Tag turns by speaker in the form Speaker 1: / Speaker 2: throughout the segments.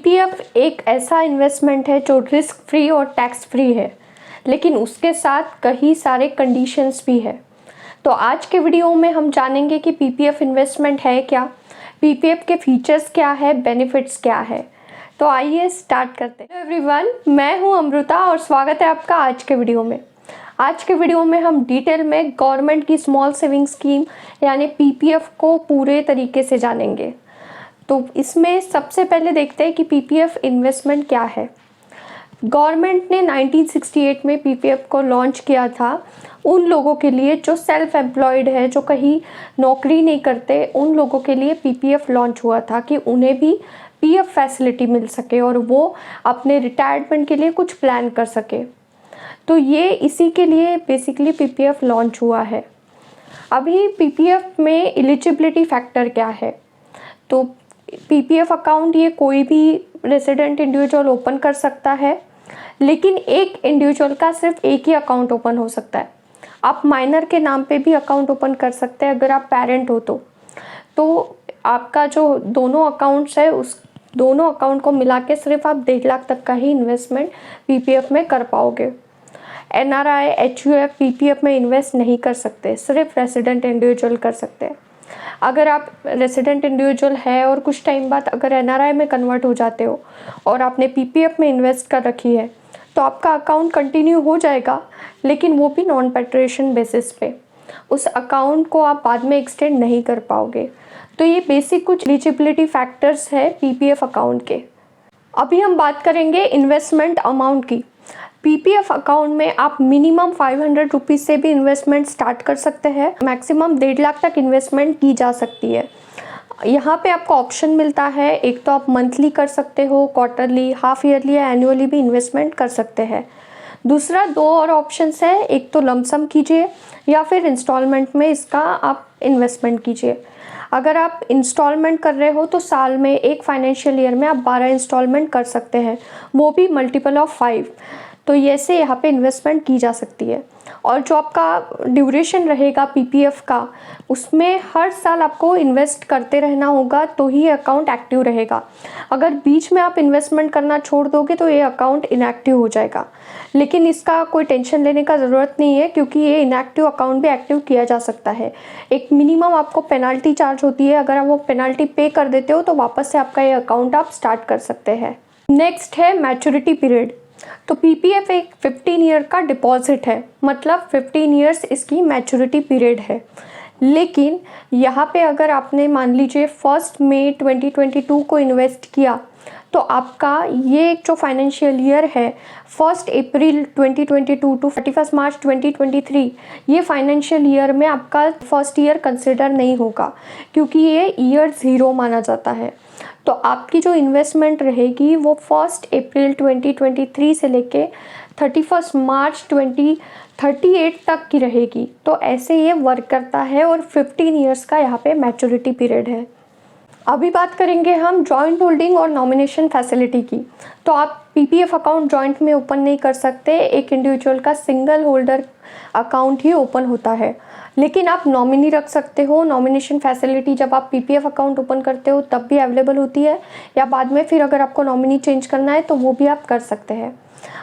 Speaker 1: PPF एक ऐसा investment है जो रिस्क फ्री और टैक्स फ्री है, लेकिन उसके साथ कई सारे कंडीशंस भी है। तो आज के वीडियो में हम जानेंगे कि पीपीएफ इन्वेस्टमेंट है क्या, पीपीएफ के फीचर्स क्या है, बेनिफिट्स क्या है। तो आइए स्टार्ट करते हैं। एवरीवन, मैं हूं अमृता और स्वागत है आपका आज के वीडियो में। आज के वीडियो में हम डिटेल में गवर्नमेंट की स्मॉल सेविंग स्कीम यानी पीपीएफ को पूरे तरीके से जानेंगे। तो इसमें सबसे पहले देखते हैं कि पीपीएफ इन्वेस्टमेंट क्या है। गवर्नमेंट ने 1968 में पीपीएफ को लॉन्च किया था उन लोगों के लिए जो सेल्फ एम्प्लॉयड है, जो कहीं नौकरी नहीं करते, उन लोगों के लिए पीपीएफ लॉन्च हुआ था कि उन्हें भी पीएफ फैसिलिटी मिल सके और वो अपने रिटायरमेंट के लिए कुछ प्लान कर सके। तो ये इसी के लिए बेसिकली पीपीएफ लॉन्च हुआ है। अभी पीपीएफ में एलिजिबिलिटी फैक्टर क्या है? तो पीपीएफ अकाउंट ये कोई भी रेजिडेंट इंडिविजुअल ओपन कर सकता है, लेकिन एक इंडिविजुअल का सिर्फ एक ही अकाउंट ओपन हो सकता है। आप माइनर के नाम पे भी अकाउंट ओपन कर सकते हैं अगर आप पेरेंट हो तो आपका जो दोनों अकाउंट्स है उस दोनों अकाउंट को मिला के सिर्फ आप 1.5 लाख तक का ही इन्वेस्टमेंट पीपीएफ में कर पाओगे। एनआरआई, एचयूएफ पीपीएफ में इन्वेस्ट नहीं कर सकते, सिर्फ रेजिडेंट इंडिविजुअल कर सकते हैं। अगर आप रेजिडेंट इंडिविजुअल है और कुछ टाइम बाद अगर एनआरआई में कन्वर्ट हो जाते हो और आपने पीपीएफ में इन्वेस्ट कर रखी है तो आपका अकाउंट कंटिन्यू हो जाएगा, लेकिन वो भी नॉन पेट्रेशन बेसिस पे। उस अकाउंट को आप बाद में एक्सटेंड नहीं कर पाओगे। तो ये बेसिक कुछ एलिजिबिलिटी फैक्टर्स है पीपीएफ अकाउंट के। अभी हम बात करेंगे इन्वेस्टमेंट अमाउंट की। पीपीएफ अकाउंट में आप मिनिमम 500 रुपीज़ से भी इन्वेस्टमेंट स्टार्ट कर सकते हैं। मैक्सिमम 1.5 लाख तक इन्वेस्टमेंट की जा सकती है। यहाँ पे आपको ऑप्शन मिलता है, एक तो आप मंथली कर सकते हो, क्वार्टरली, हाफ ईयरली या एनुअली भी इन्वेस्टमेंट कर सकते हैं। दूसरा 2 और ऑप्शंस है, एक तो लमसम कीजिए या फिर इंस्टॉलमेंट में इसका आप इन्वेस्टमेंट कीजिए। अगर आप इंस्टॉलमेंट कर रहे हो तो साल में एक फाइनेंशियल ईयर में आप 12 इंस्टॉलमेंट कर सकते हैं, वो भी मल्टीपल ऑफ 5। तो ये से यहाँ पे इन्वेस्टमेंट की जा सकती है। और जो आपका ड्यूरेशन रहेगा पीपीएफ का, उसमें हर साल आपको इन्वेस्ट करते रहना होगा तो ही अकाउंट एक्टिव रहेगा। अगर बीच में आप इन्वेस्टमेंट करना छोड़ दोगे तो ये अकाउंट इनएक्टिव हो जाएगा। लेकिन इसका कोई टेंशन लेने का ज़रूरत नहीं है, क्योंकि ये इनएक्टिव अकाउंट भी एक्टिव किया जा सकता है। एक मिनिमम आपको पेनल्टी चार्ज होती है, अगर आप वो पेनल्टी पे कर देते हो तो वापस से आपका ये अकाउंट आप स्टार्ट कर सकते हैं। नेक्स्ट है मैच्योरिटी पीरियड। तो पीपीएफ एक 15 ईयर का डिपॉजिट है, मतलब 15 ईयर्स इसकी मैच्योरिटी पीरियड है। लेकिन यहाँ पे अगर आपने मान लीजिए 1 मई 2022 को इन्वेस्ट किया तो आपका ये जो फाइनेंशियल ईयर है 1 अप्रैल 2022 टू 31 मार्च 2023, ये फाइनेंशियल ईयर में आपका फर्स्ट ईयर कंसिडर नहीं होगा, क्योंकि ये ईयर 0 माना जाता है। तो आपकी जो इन्वेस्टमेंट रहेगी वो 1 अप्रैल 2023 से लेके 31 मार्च 2038 तक की रहेगी। तो ऐसे ये वर्क करता है और 15 ईयर्स का यहाँ पे मैच्योरिटी पीरियड है। अभी बात करेंगे हम जॉइंट होल्डिंग और नॉमिनेशन फैसिलिटी की। तो आप पीपीएफ अकाउंट जॉइंट में ओपन नहीं कर सकते, एक इंडिविजुअल का सिंगल होल्डर अकाउंट ही ओपन होता है। लेकिन आप नॉमिनी रख सकते हो। नॉमिनेशन फैसिलिटी जब आप पीपीएफ अकाउंट ओपन करते हो तब भी अवेलेबल होती है, या बाद में फिर अगर आपको नॉमिनी चेंज करना है तो वो भी आप कर सकते हैं।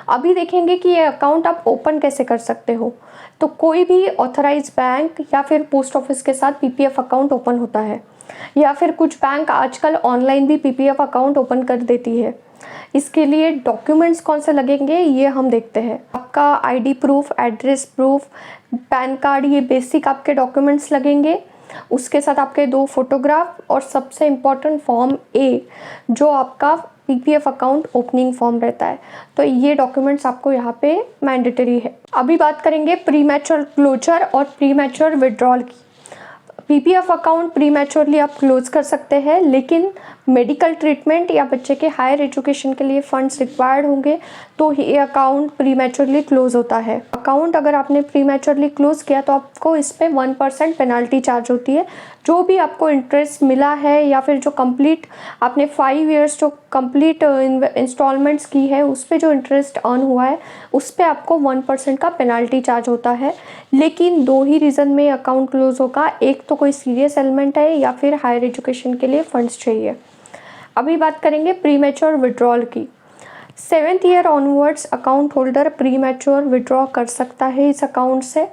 Speaker 1: अभी देखेंगे कि ये अकाउंट आप ओपन कैसे कर सकते हो। तो कोई भी ऑथराइज बैंक या फिर पोस्ट ऑफिस के साथ पीपीएफ अकाउंट ओपन होता है, या फिर कुछ बैंक आजकल ऑनलाइन भी पीपीएफ अकाउंट ओपन कर देती है। इसके लिए डॉक्यूमेंट्स कौन से लगेंगे ये हम देखते हैं। आपका ID proof, address proof, pan card, ये बेसिक आपके डॉक्यूमेंट्स लगेंगे। उसके साथ आपके 2 फोटोग्राफ और सबसे इम्पॉर्टेंट फॉर्म ए, जो आपका पीपीएफ अकाउंट ओपनिंग फॉर्म रहता है। तो ये डॉक्यूमेंट्स आपको यहाँ पे मैंडेटरी है। अभी बात करेंगे प्री मैच्योर क्लोजर और प्री मैच्योर विड्रॉल की। पीपीएफ अकाउंट प्री मैच्योरली आप क्लोज कर सकते हैं, लेकिन मेडिकल ट्रीटमेंट या बच्चे के हायर एजुकेशन के लिए फंड्स रिक्वायर्ड होंगे तो ये अकाउंट प्री मैच्योरली क्लोज होता है। अकाउंट अगर आपने प्री मैच्योरली क्लोज किया तो आपको इस पर 1% पेनल्टी चार्ज होती है। जो भी आपको इंटरेस्ट मिला है या फिर जो कंप्लीट आपने 5 इयर्स जो कंप्लीट इंस्टॉलमेंट्स की है उस पर जो इंटरेस्ट अर्न हुआ है उस पर आपको 1% का पेनल्टी चार्ज होता है। लेकिन 2 ही रीज़न में अकाउंट क्लोज होगा, एक तो कोई सीरियस एलिमेंट है या फिर हायर एजुकेशन के लिए फंड्स चाहिए। अभी बात करेंगे प्रीमैच्योर विड्रॉल की। 7th year onwards account holder premature withdraw कर सकता है इस अकाउंट से।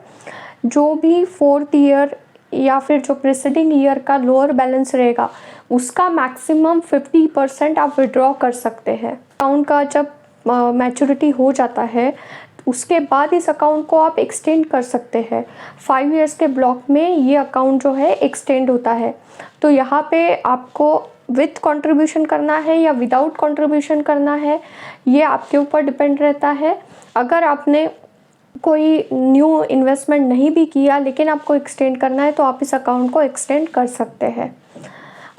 Speaker 1: जो भी 4th ईयर या फिर जो प्रीसीडिंग ईयर का लोअर बैलेंस रहेगा उसका मैक्सिमम 50% आप विड्रॉ कर सकते हैं। अकाउंट का जब मैच्योरिटी हो जाता है उसके बाद इस अकाउंट को आप एक्सटेंड कर सकते हैं। 5 इयर्स के ब्लॉक में ये अकाउंट जो है एक्सटेंड होता है। तो यहाँ पे आपको विथ कंट्रीब्यूशन करना है या विदाउट कंट्रीब्यूशन करना है, ये आपके ऊपर डिपेंड रहता है। अगर आपने कोई न्यू इन्वेस्टमेंट नहीं भी किया लेकिन आपको एक्सटेंड करना है तो आप इस अकाउंट को एक्सटेंड कर सकते हैं।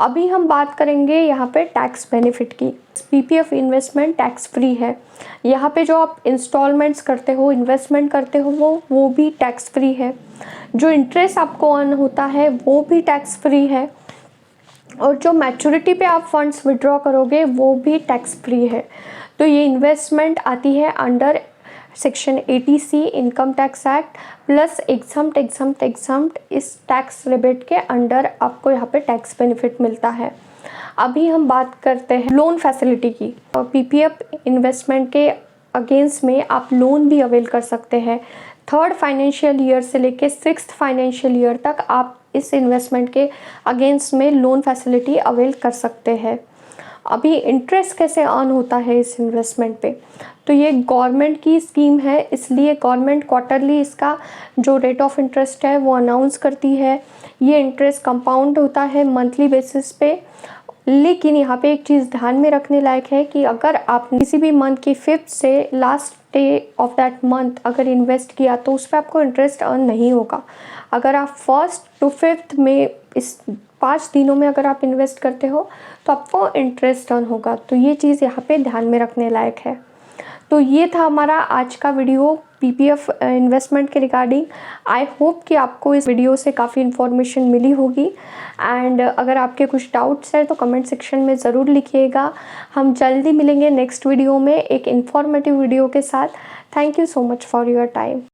Speaker 1: अभी हम बात करेंगे यहाँ पे टैक्स बेनिफिट की। पीपीएफ इन्वेस्टमेंट टैक्स फ्री है। यहाँ पे जो आप इंस्टॉलमेंट्स करते हो, इन्वेस्टमेंट करते हो वो भी टैक्स फ्री है। जो इंटरेस्ट आपको अर्न होता है वो भी टैक्स फ्री है। और जो मैच्योरिटी पे आप फंड्स विड्रॉ करोगे वो भी टैक्स फ्री है। तो ये इन्वेस्टमेंट आती है under section 80C income tax act plus exempt इस टैक्स रिबेट के अंडर आपको यहाँ पे टैक्स बेनिफिट मिलता है। अभी हम बात करते हैं लोन फैसिलिटी की। पीपीएफ इन्वेस्टमेंट के अगेंस्ट में आप लोन भी अवेल कर सकते हैं। 3rd फाइनेंशियल ईयर से लेके 6th फाइनेंशियल ईयर तक आप इस इन्वेस्टमेंट के अगेंस्ट में लोन फैसिलिटी अवेल कर सकते हैं। अभी इंटरेस्ट कैसे अर्न होता है इस इन्वेस्टमेंट पे, तो ये गवर्नमेंट की स्कीम है, इसलिए गवर्नमेंट क्वार्टरली इसका जो रेट ऑफ इंटरेस्ट है वो अनाउंस करती है। ये इंटरेस्ट कंपाउंड होता है मंथली बेसिस पे। लेकिन यहाँ पे एक चीज़ ध्यान में रखने लायक है कि अगर आप किसी भी मंथ की 5th से last day of that month अगर इन्वेस्ट किया तो उस पर आपको इंटरेस्ट अर्न नहीं होगा। अगर आप 1st to 5th में इस 5 दिनों में अगर आप इन्वेस्ट करते हो तो आपको इंटरेस्ट अर्न होगा। तो ये चीज़ यहाँ पे ध्यान में रखने लायक है। तो ये था हमारा आज का वीडियो पीपीएफ इन्वेस्टमेंट के रिगार्डिंग। आई होप कि आपको इस वीडियो से काफ़ी इन्फॉर्मेशन मिली होगी। एंड अगर आपके कुछ डाउट्स हैं तो कमेंट सेक्शन में ज़रूर लिखिएगा। हम जल्दी मिलेंगे नेक्स्ट वीडियो में एक इन्फॉर्मेटिव वीडियो के साथ। Thank you so much for your time.